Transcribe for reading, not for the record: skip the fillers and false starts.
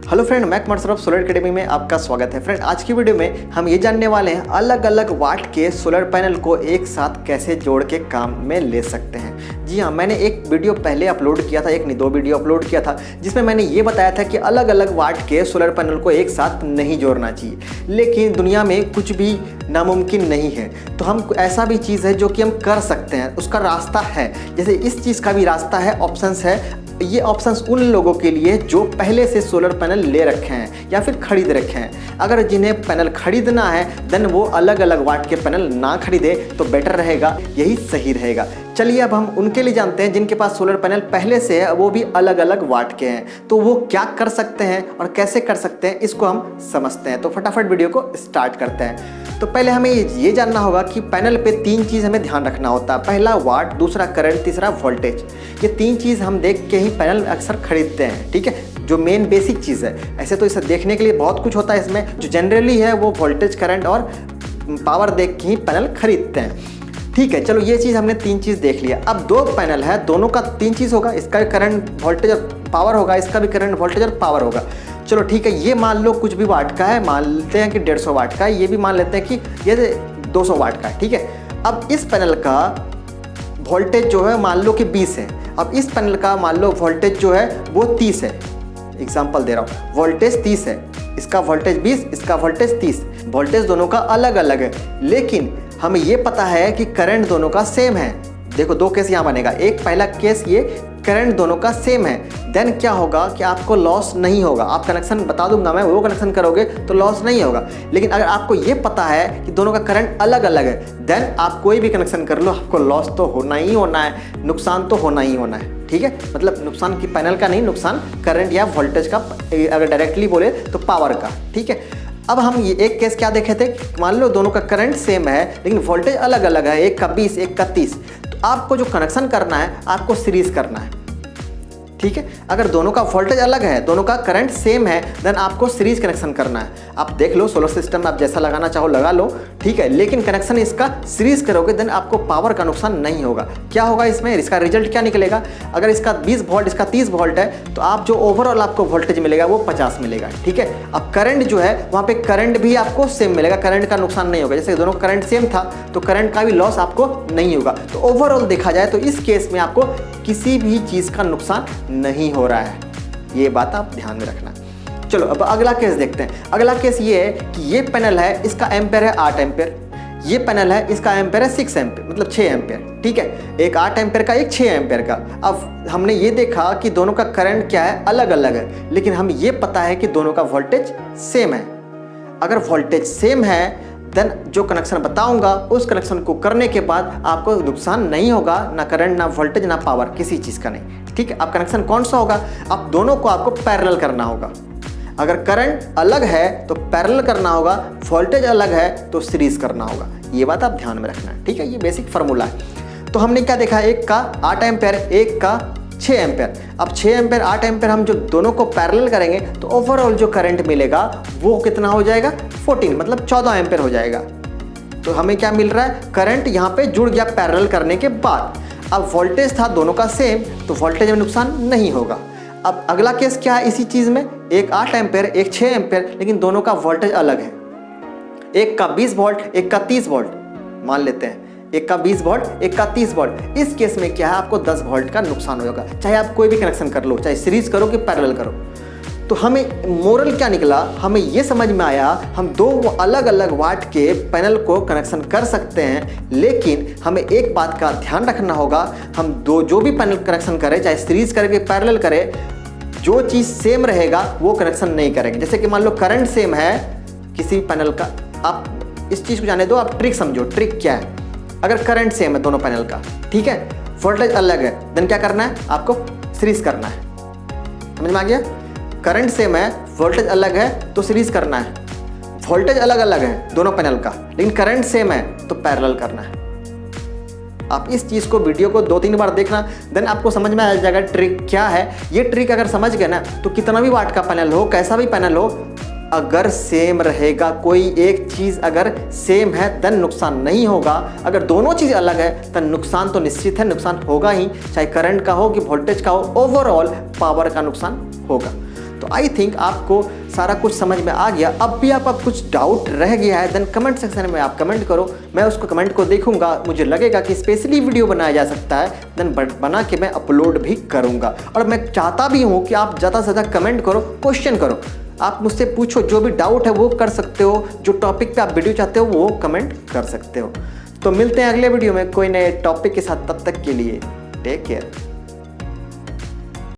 Hello friend, मैं Kumar Saurabh solar academy में आपका स्वागत है। फ्रेंड, आज की वीडियो में हम ये जानने वाले हैं अलग अलग वाट के सोलर पैनल को एक साथ कैसे जोड़ के काम में ले सकते हैं। जी हाँ, मैंने एक वीडियो पहले अपलोड किया था, एक नहीं दो वीडियो अपलोड किया था, जिसमें मैंने ये बताया था कि अलग अलग वाट के सोलर पैनल को एक साथ नहीं जोड़ना चाहिए। लेकिन दुनिया में कुछ भी नामुमकिन नहीं है, तो हम ऐसा भी चीज़ है जो कि हम कर सकते हैं, उसका रास्ता है। जैसे इस चीज़ का भी रास्ता है, ऑप्शंस है। ये ऑप्शंस उन लोगों के लिए जो पहले से सोलर पैनल ले रखे हैं या फिर खरीद रखे हैं। अगर जिन्हें पैनल खरीदना है देन वो अलग अलग वाट के पैनल ना खरीदे तो बेटर रहेगा, यही सही रहेगा। चलिए अब हम उनके लिए जानते हैं जिनके पास सोलर पैनल पहले से है, वो भी अलग अलग वाट के हैं, तो वो क्या कर सकते हैं और कैसे कर सकते हैं, इसको हम समझते हैं। तो फटाफट वीडियो को स्टार्ट करते हैं। तो पहले हमें ये जानना होगा कि पैनल पे तीन चीज़ हमें ध्यान रखना होता है। पहला वाट, दूसरा करंट, तीसरा वोल्टेज। ये तीन चीज़ हम देख के ही पैनल अक्सर खरीदते हैं, ठीक है, जो मेन बेसिक चीज़ है। ऐसे तो इसे देखने के लिए बहुत कुछ होता है, इसमें जो जनरली है वो वोल्टेज, करंट और पावर देख के ही पैनल खरीदते हैं। ठीक है, चलो ये चीज़ हमने तीन चीज़ देख लिया। अब दो पैनल है, दोनों का तीन चीज़ होगा, इसका भी करंट, वोल्टेज और पावर होगा, इसका भी करंट, वोल्टेज और पावर होगा। चलो ठीक है, ये मान लो कुछ भी वाट का है, मान लेते हैं कि 150 वाट का है, ये भी मान लेते हैं कि ये 200 वाट का है, ठीक है। अब इस पैनल का वोल्टेज जो है मान लो कि 20 है, अब इस पैनल का मान लो वोल्टेज जो है वो 30 है। एग्जाम्पल दे रहा हूँ, वोल्टेज 30 है, इसका वोल्टेज 20, इसका वोल्टेज 30। वोल्टेज दोनों का अलग अलग है, लेकिन हमें ये पता है कि करंट दोनों का सेम है। देखो दो केस यहाँ बनेगा, एक पहला केस ये करंट दोनों का सेम है, देन क्या होगा कि आपको लॉस नहीं होगा। आप कनेक्शन बता दूंगा मैं, वो कनेक्शन करोगे तो लॉस नहीं होगा। लेकिन अगर आपको ये पता है कि दोनों का करंट अलग अलग है, देन आप कोई भी कनेक्शन कर लो, आपको लॉस तो होना ही होना है, नुकसान तो होना ही होना है, ठीक है। मतलब नुकसान की पैनल का नहीं, नुकसान करंट या वोल्टेज का, अगर डायरेक्टली बोले तो पावर का, ठीक है। अब हम ये एक केस क्या देखे थे, मान लो दोनों का करंट सेम है लेकिन वोल्टेज अलग अलग है, एक का 20, एक का 30। तो आपको जो कनेक्शन करना है, आपको सीरीज करना है, ठीक है। अगर दोनों का वोल्टेज अलग है, दोनों का करंट सेम है, देन आपको सीरीज कनेक्शन करना है। आप देख लो सोलर सिस्टम में आप जैसा लगाना चाहो लगा लो, ठीक है, लेकिन कनेक्शन इसका सीरीज करोगे देन आपको पावर का नुकसान नहीं होगा। क्या होगा इसमें, इसका रिजल्ट क्या निकलेगा, अगर इसका 20 वोल्ट, इसका 30 वोल्ट है, तो आप जो ओवरऑल आपको वोल्टेज मिलेगा वो 50 मिलेगा, ठीक है। अब करंट जो है वहाँ पे करंट भी आपको सेम मिलेगा, करंट का नुकसान नहीं होगा। जैसे दोनों करंट सेम था तो करंट का भी लॉस आपको नहीं होगा। तो ओवरऑल देखा जाए तो इस केस में आपको किसी भी चीज़ का नुकसान नहीं हो रहा है, ये बात आप ध्यान में रखना। चलो अब अगला केस देखते हैं। अगला केस ये है कि ये पैनल है, इसका एम्पेयर है 8 एम्पेयर, ये पैनल है, इसका एम्पेयर है 6 एम्पेयर, मतलब 6 एम्पेयर, ठीक है। एक 8 एम्पेयर का, एक 6 एम्पेयर का। अब हमने ये देखा कि दोनों का करंट क्या है, अलग अलग है, लेकिन हम ये पता है कि दोनों का वोल्टेज सेम है। अगर वोल्टेज सेम है देन जो कनेक्शन बताऊंगा उस कनेक्शन को करने के बाद आपको नुकसान नहीं होगा, ना करंट, ना वोल्टेज, ना पावर, किसी चीज़ का नहीं, ठीक है। अब कनेक्शन कौन सा होगा, अब दोनों को आपको पैरेलल करना होगा। अगर करंट अलग है तो पैरेलल करना होगा, वोल्टेज अलग है तो सीरीज करना होगा। ये बात आप ध्यान में रखना है, ठीक है। ये बेसिक फार्मूला है। तो हमने क्या देखा, एक का 8 एम्पेयर, एक का 6 एम्पेयर। अब 6 एम्पेयर 8 एम्पेयर हम जो दोनों को पैरेलल करेंगे तो ओवरऑल जो करंट मिलेगा वो कितना हो जाएगा, 14, मतलब 14 एम्पेयर हो जाएगा। तो हमें क्या मिल रहा है, करंट यहाँ पे जुड़ गया पैरेलल करने के बाद। अब वोल्टेज था दोनों का सेम, तो वोल्टेज में नुकसान नहीं होगा। अब अगला केस क्या है इसी चीज़ में, एक 8 एम्पेयर, एक 6 एम्पेयर, लेकिन दोनों का वोल्टेज अलग है। एक का 20 वोल्ट, एक का 30 वोल्ट मान लेते हैं, एक का 20 वोल्ट, एक का 30 वोल्ट। इस केस में क्या है, आपको 10 वोल्ट का नुकसान होगा, चाहे आप कोई भी कनेक्शन कर लो, चाहे सीरीज करो कि पैरेलल करो। तो हमें मोरल क्या निकला, हमें ये समझ में आया हम दो अलग अलग वाट के पैनल को कनेक्शन कर सकते हैं, लेकिन हमें एक बात का ध्यान रखना होगा, हम जो भी पैनल कनेक्शन करें, चाहे सीरीज करके पैरेलल करें, जो चीज़ सेम रहेगा वो कनेक्शन नहीं करेंगे। जैसे कि मान लो करंट सेम है किसी पैनल का, आप इस चीज़ को जाने दो, आप ट्रिक समझो। ट्रिक क्या है, अगर करंट सेम है दोनों पैनल का, ठीक है, वोल्टेज अलग है, देन क्या करना है, आपको सीरीज करना है। समझ में आ गया, करंट सेम है, वोल्टेज अलग है तो सीरीज करना है। वोल्टेज अलग अलग है दोनों पैनल का, लेकिन करंट सेम है तो पैरेलल करना है। आप इस चीज़ को, वीडियो को 2-3 बार देखना, देन आपको समझ में आ जाएगा ट्रिक क्या है। ये ट्रिक अगर समझ गए ना, तो कितना भी वाट का पैनल हो, कैसा भी पैनल हो, अगर सेम रहेगा, कोई एक चीज़ अगर सेम है देन नुकसान नहीं होगा। अगर दोनों चीज़ अलग है तो नुकसान तो निश्चित है, नुकसान होगा ही, चाहे करंट का हो कि वोल्टेज का हो, ओवरऑल पावर का नुकसान होगा। तो आई थिंक आपको सारा कुछ समझ में आ गया। अब भी आप कुछ डाउट रह गया है देन कमेंट सेक्शन में आप कमेंट करो, मैं उसको कमेंट को देखूंगा, मुझे लगेगा कि स्पेशली वीडियो बनाया जा सकता है देन बना के मैं अपलोड भी करूंगा। और मैं चाहता भी हूँ कि आप ज़्यादा से ज़्यादा कमेंट करो, क्वेश्चन करो, आप मुझसे पूछो, जो भी डाउट है वो कर सकते हो, जो टॉपिक पे आप वीडियो चाहते हो वो कमेंट कर सकते हो। तो मिलते हैं अगले वीडियो में कोई नए टॉपिक के साथ, तब तक के लिए टेक केयर।